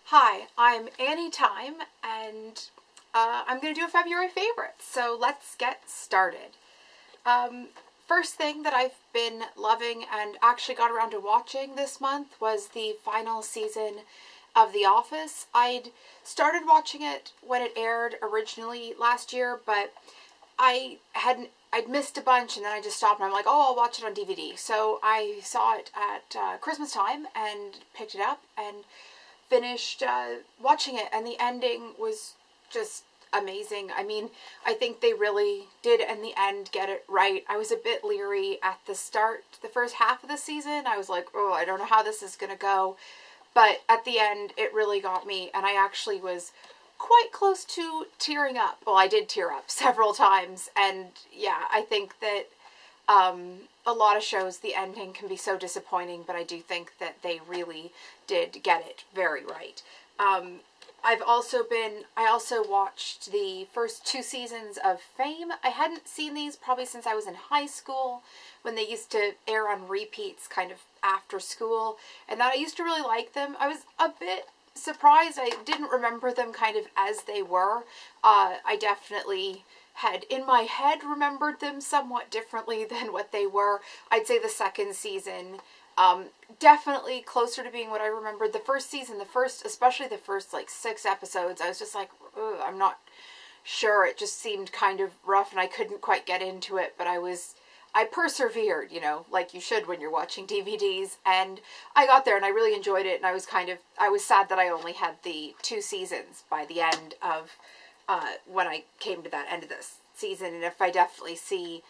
Hi, I'm Annie Thyme, and I'm going to do a February favorite, so let's get started. First thing that I've been loving and actually got around to watching this month was the final season of The Office. I'd started watching it when it aired originally last year, but I'd missed a bunch, and then I just stopped, and I'm like, oh, I'll watch it on DVD. So I saw it at Christmas time and picked it up and finished watching it, and the ending was just amazing. I mean, I think they really did in the end get it right. I was a bit leery at the start, the first half of the season. I was like, oh, I don't know how this is gonna go, but at the end it really got me, and I actually was quite close to tearing up. Well, I did tear up several times, and yeah, I think that a lot of shows, the ending can be so disappointing, but I do think that they really did get it very right. I also watched the first 2 seasons of Thyme. I hadn't seen these probably since I was in high school, when they used to air on repeats kind of after school, and that I used to really like them. I was a bit surprised I didn't remember them kind of as they were. I definitely had in my head remembered them somewhat differently than what they were. I'd say the second season definitely closer to being what I remembered. The first season, especially the first like 6 episodes, I was just like, I'm not sure. It just seemed kind of rough and I couldn't quite get into it, but I persevered, you know, like you should when you're watching DVDs, and I got there and I really enjoyed it, and I was sad that I only had the 2 seasons by the end of when I came to that end of this season. And if I definitely see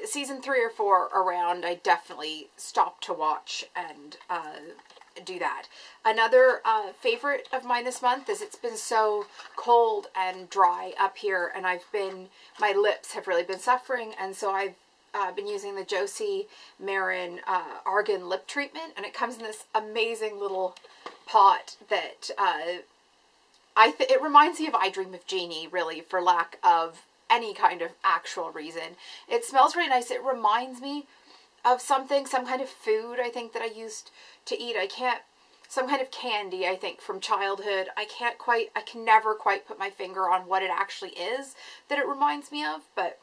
season 3 or 4 around, I definitely stop to watch and do that. Another favorite of mine this month is it's been so cold and dry up here, and my lips have really been suffering, and so I've been using the Josie Marin Argan lip treatment, and it comes in this amazing little pot that it reminds me of I Dream of Jeannie, really, for lack of any kind of actual reason. It smells really nice. It reminds me of something, some kind of food, I think, that I used to eat. Some kind of candy, I think, from childhood. I can never quite put my finger on what it actually is that it reminds me of, but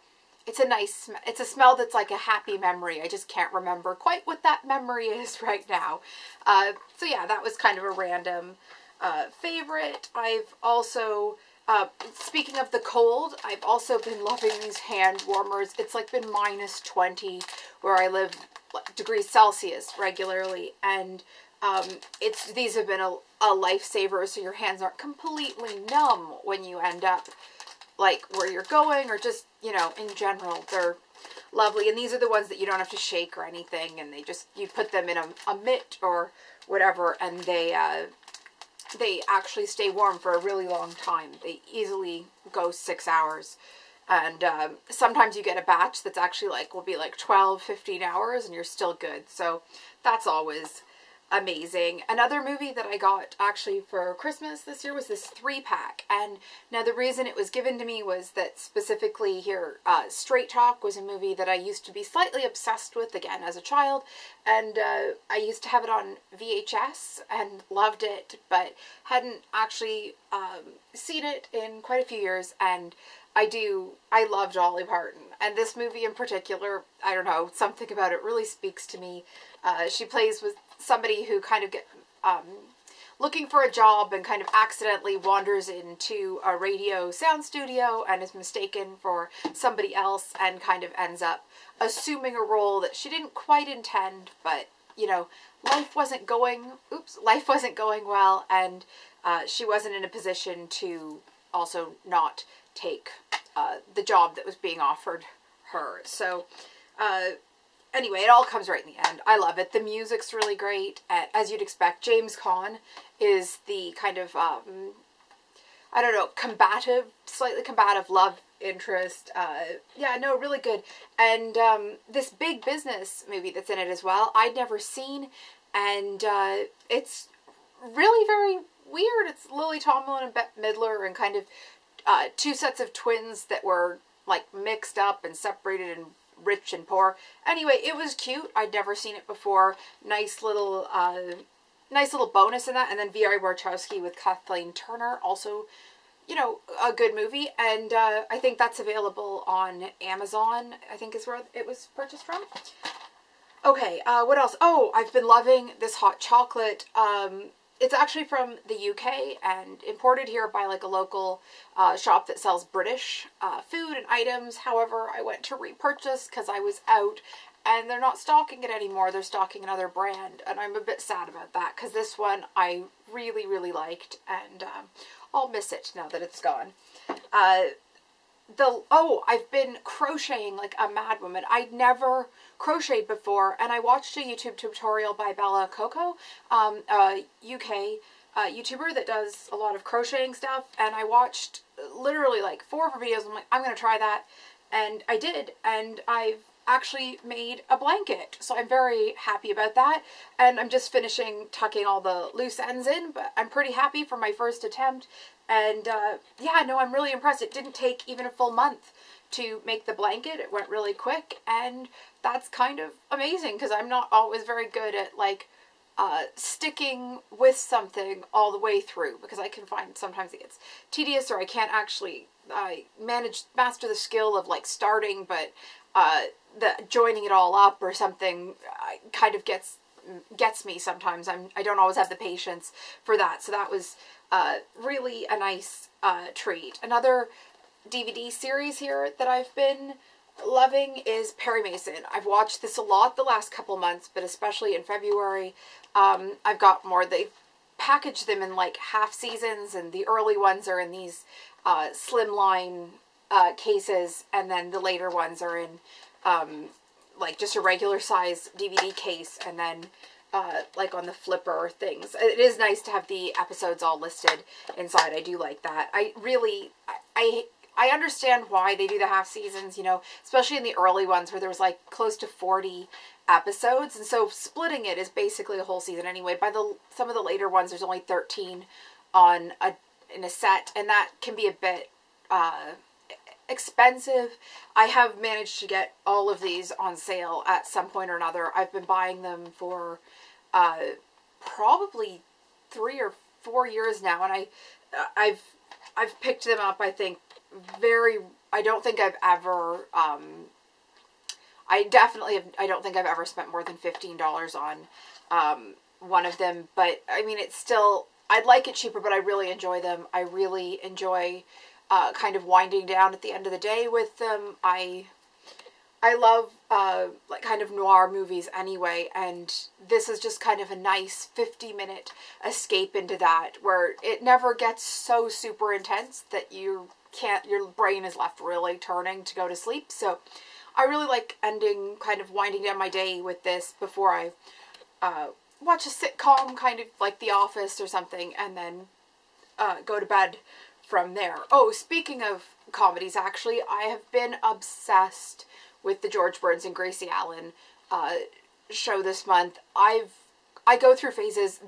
it's a smell that's like a happy memory. I just can't remember quite what that memory is right now. So yeah, that was kind of a random favorite. I've also, speaking of the cold, I've also been loving these hand warmers. It's like been -20 where I live, degrees Celsius regularly, and these have been a lifesaver, so your hands aren't completely numb when you end up like where you're going, or just, you know, in general. They're lovely, and these are the ones that you don't have to shake or anything, and you put them in a mitt or whatever, and they actually stay warm for a really long time. They easily go 6 hours. And sometimes you get a batch that's actually will be 12, 15 hours, and you're still good. So that's always amazing. Another movie that I got actually for Christmas this year was this 3-pack. And now the reason it was given to me was that specifically here, Straight Talk was a movie that I used to be slightly obsessed with, again, as a child. And I used to have it on VHS and loved it, but hadn't actually seen it in quite a few years. And I love Dolly Parton, and this movie in particular, I don't know, something about it really speaks to me. She plays with somebody who kind of looking for a job and kind of accidentally wanders into a radio sound studio and is mistaken for somebody else, and kind of ends up assuming a role that she didn't quite intend, but, you know, life wasn't going well, and she wasn't in a position to also not take the job that was being offered her. So anyway, it all comes right in the end. I love it. The music's really great. As you'd expect, James Caan is the kind of I don't know, slightly combative love interest. Yeah, no, really good. And this Big Business movie that's in it as well, I'd never seen, and it's really very weird. It's Lily Tomlin and Bette Midler, and kind of 2 sets of twins that were mixed up and separated and rich and poor. Anyway, it was cute. I'd never seen it before. Nice little nice little bonus in that. And then V.I. Warshawski with Kathleen Turner, also, you know, a good movie. And I think that's available on Amazon, I think is where it was purchased from. Okay, what else? Oh, I've been loving this hot chocolate. It's actually from the UK and imported here by like a local shop that sells British food and items. However, I went to repurchase because I was out and they're not stocking it anymore. They're stocking another brand, and I'm a bit sad about that because this one I really, really liked, and I'll miss it now that it's gone. I've been crocheting like a mad woman. I'd never crocheted before, and I watched a YouTube tutorial by Bella Coco, a UK YouTuber that does a lot of crocheting stuff, and I watched literally like 4 of her videos. I'm like, I'm gonna try that, and I did, and I've actually made a blanket, so I'm very happy about that, and I'm just finishing tucking all the loose ends in, but I'm pretty happy for my first attempt. And yeah, no, I'm really impressed. It didn't take even a full month to make the blanket. It went really quick, and that's kind of amazing because I'm not always very good at like sticking with something all the way through, because I can find sometimes it gets tedious, or I can't actually master the skill of like starting, but the joining it all up or something kind of gets me sometimes. I don't always have the patience for that. So that was really a nice treat. Another DVD series here that I've been loving is Perry Mason. I've watched this a lot the last couple months, but especially in February, I've got more. They've packaged them in like half seasons, and the early ones are in these slimline cases, and then the later ones are in like just a regular size DVD case, and then like on the flipper things. It is nice to have the episodes all listed inside. I do like that. I understand why they do the half seasons, you know, especially in the early ones where there was like close to 40 episodes, and so splitting it is basically a whole season anyway. By some of the later ones, there's only 13 in a set, and that can be a bit expensive. I have managed to get all of these on sale at some point or another. I've been buying them for probably 3 or 4 years now, and I've picked them up, I think, I don't think I've ever I don't think I've ever spent more than $15 on one of them, but I mean, it's still, I'd like it cheaper, but I really enjoy them. I really enjoy kind of winding down at the end of the day with them. I love like kind of noir movies anyway, and this is just kind of a nice 50-minute escape into that, where it never gets so super intense that your brain is left really turning to go to sleep. So I really like kind of winding down my day with this before I watch a sitcom, kind of like The Office or something, and then go to bed from there. Oh, speaking of comedies, actually, I have been obsessed with the George Burns and Gracie Allen show this month. I go through phases.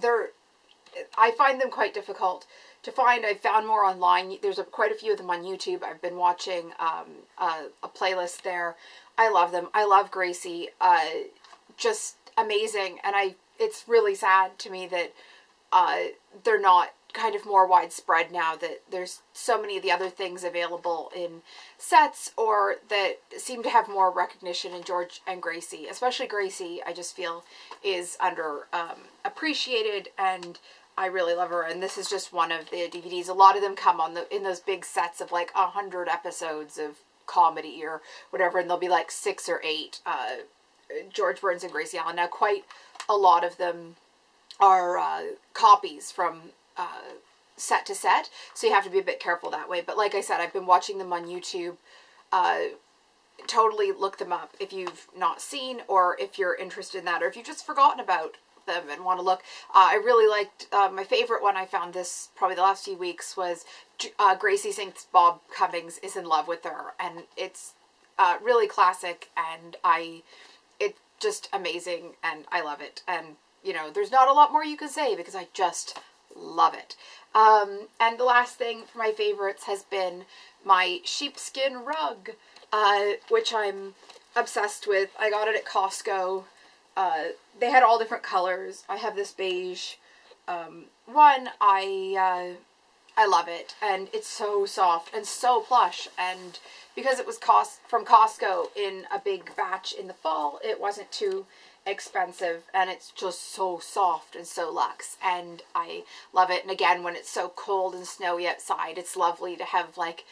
I find them quite difficult to find. I've found more online. There's quite a few of them on YouTube. I've been watching a playlist there. I love them. I love Gracie. Just amazing. And it's really sad to me that they're not kind of more widespread now, that there's so many of the other things available in sets, or that seem to have more recognition in George and Gracie. Especially Gracie, I just feel, is under appreciated, and I really love her. And this is just one of the DVDs. A lot of them come in those big sets of like 100 episodes of comedy or whatever, and there'll be like 6 or 8 George Burns and Gracie Allen. Now, quite a lot of them are copies from set to set, so you have to be a bit careful that way. But like I said, I've been watching them on YouTube. Totally look them up if you've not seen, or if you're interested in that, or if you've just forgotten about them and want to look. I really liked, my favorite one I found probably the last few weeks was Gracie thinks Bob Cummings is in love with her, and it's really classic, and it's just amazing, and I love it. And you know, there's not a lot more you can say because I just love it. And the last thing for my favorites has been my sheepskin rug, which I'm obsessed with. I got it at Costco. They had all different colors. I have this beige One, I love it, and it's so soft and so plush, and because it was from Costco in a big batch in the fall, it wasn't too expensive, and it's just so soft and so luxe, and I love it. And again, when it's so cold and snowy outside, it's lovely to have, like,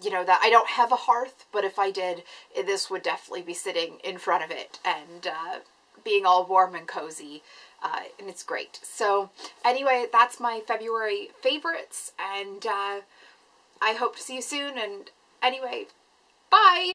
you know, that I don't have a hearth, but if I did, this would definitely be sitting in front of it and being all warm and cozy. And it's great. So anyway, that's my February favorites, and I hope to see you soon. And anyway, bye!